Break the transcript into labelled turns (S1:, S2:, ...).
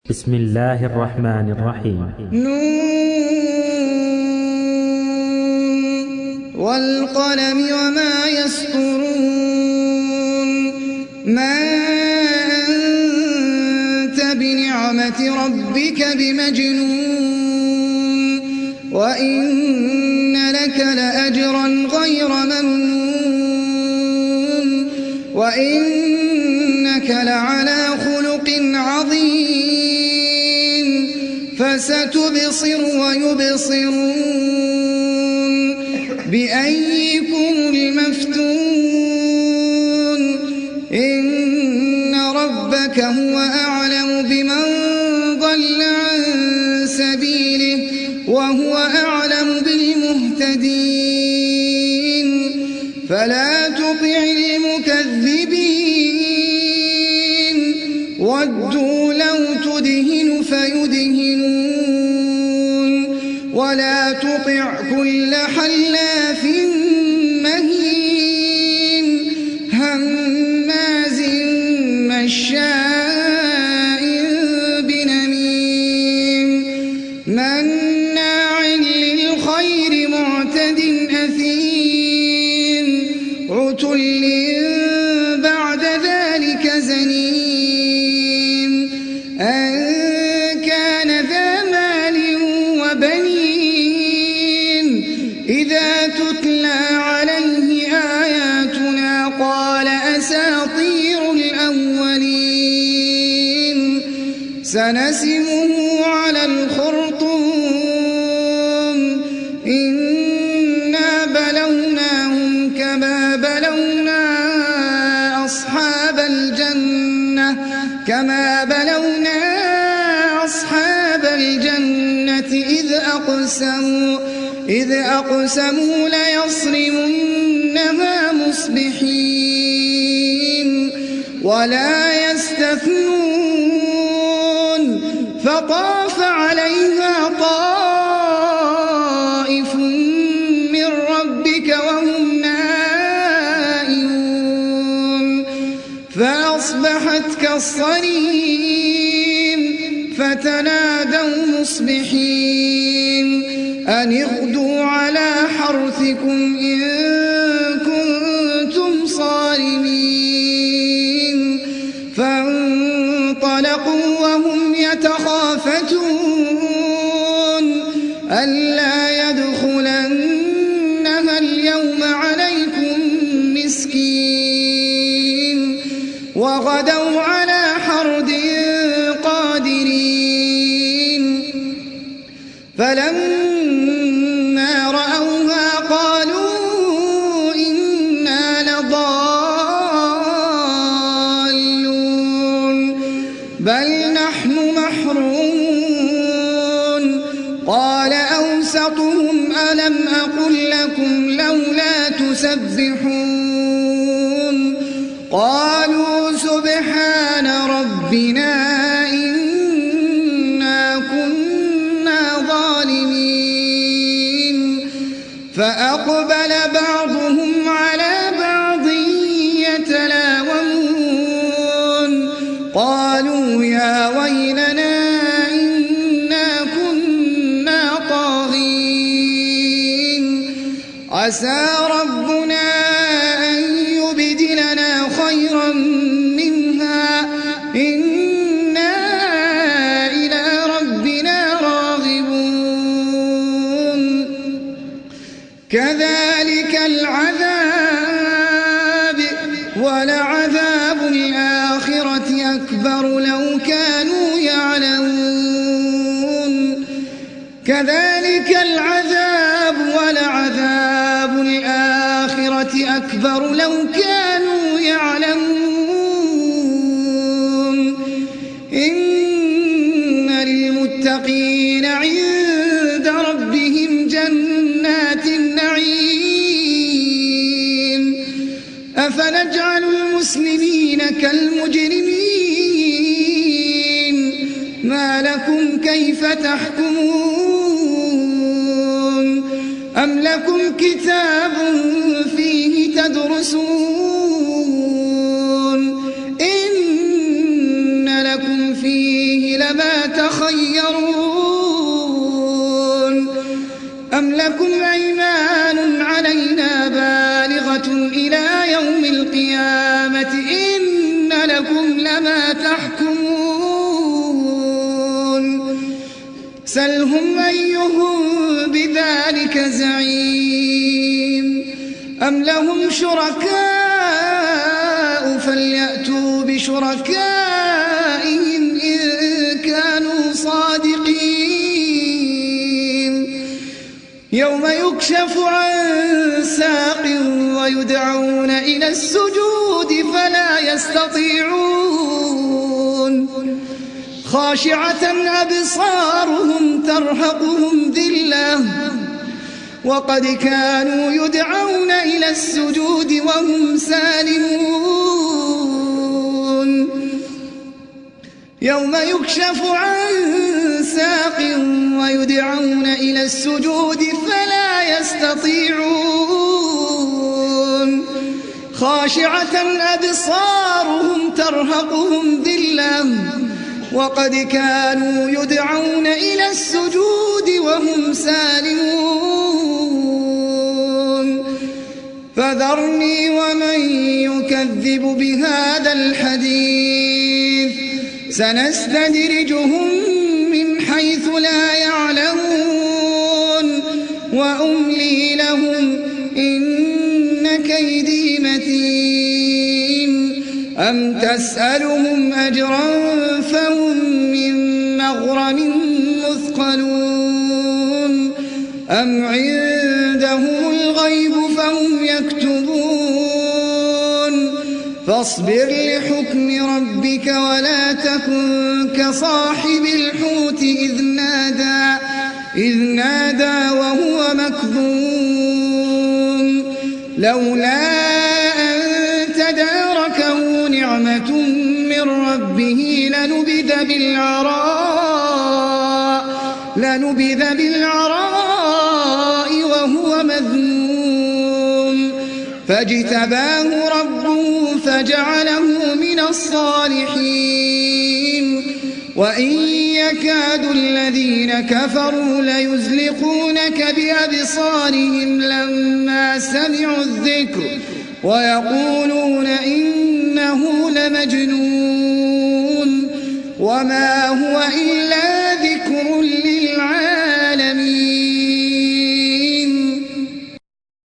S1: بسم الله الرحمن الرحيم.
S2: نون والقلم وما يسطرون. ما أنت بنعمة ربك بمجنون وإن لك لأجرا غير ممنون وإنك لعلى خلق عظيم. فستبصر ويبصرون بأيكم المفتون. إن ربك هو أعلم بمن ضل عن سبيله وهو أعلم بالمهتدين. فلا تطع المكذبين ودوا لو تدهن فيدهنون ولا تطع كل حلاف مهين هماز مشاء بنميم مناع للخير معتد أثيم عتل بعد ذلك زنيم أن كان ذا مال وبنين إذا تتلى عليه آياتنا قال أساطير الأولين. سنسمه على الخرطوم إنا بلوناهم كما بلونا أصحاب الجنة إذ أقسموا ليصرمنها مصبحين ولا يستثنون. فطاف عليها طائف من ربك وهم نائمون فأصبحت كالصريم. فتنادوا مصبحين أن اغدوا على حرثكم إن كنتم صارمين. فانطلقوا وهم يتخافتون ألا يدخلنها اليوم عليكم مسكين وغدوا على حرد قادرين. فلما رأوها قالوا إنا لضالون بل نحن محرومون. قال أوسطهم ألم أقل لكم لولا تسبحون قالوا سبحان ربنا فأقبل بعضهم على بعض يتلاومون قالوا يا ويلنا إنا كنا طاغين عسى ربنا أن يبدلنا خيرا منها إنا إلى ربنا راغبون. كذلك العذاب ولعذاب الآخرة أكبر لو كانوا يعلمون. كذلك العذاب ولعذاب الآخرة أكبر لو كانوا يعلمون. إن للمتقين عند ربهم جنات النعيم. أفنجعل المسلمين كالمجرمين ما لكم كيف تحكمون أم لكم كتاب فيه تدرسون إن لكم فيه لما لما تخيرون أم لكم أيمان علينا بالغة إلى يوم القيامة إن لكم لما تحكمون سلهم أيهم بذلك زعيم أم لهم شركاء فليأتوا بشركائهم إن كانوا صادقين يوم يكشف عن ساق ويدعون إلى السجود فلا يستطيعون خاشعة أبصارهم ترهقهم ذلة وقد كانوا يدعون إلى السجود وهم سالمون يوم يكشف عن ساق ويدعون إلى السجود فلا يستطيعون خاشعة أبصارهم ترهقهم ذلة وقد كانوا يدعون إلى السجود وهم سالمون فذرني ومن يكذب بهذا الحديث سنستدرجهم من حيث لا يعلمون وأملي لهم إن كيدي متين أم تسألهم أجرا فهم من مغرم مثقلون أم عندهم الغيب فهم يكتبون فاصبر لحكم ربك ولا تكن كصاحب الحوت إذ نادى وهو مكظوم لولا أن تداركه نعمة من ربه لنبذ بالعراء وهو مذموم فاجتباه ربه فجعله من الصالحين وإن يكاد الذين كفروا ليزلقونك بأبصارهم لما سمعوا الذكر ويقولون إنه لمجنون وما هو إلا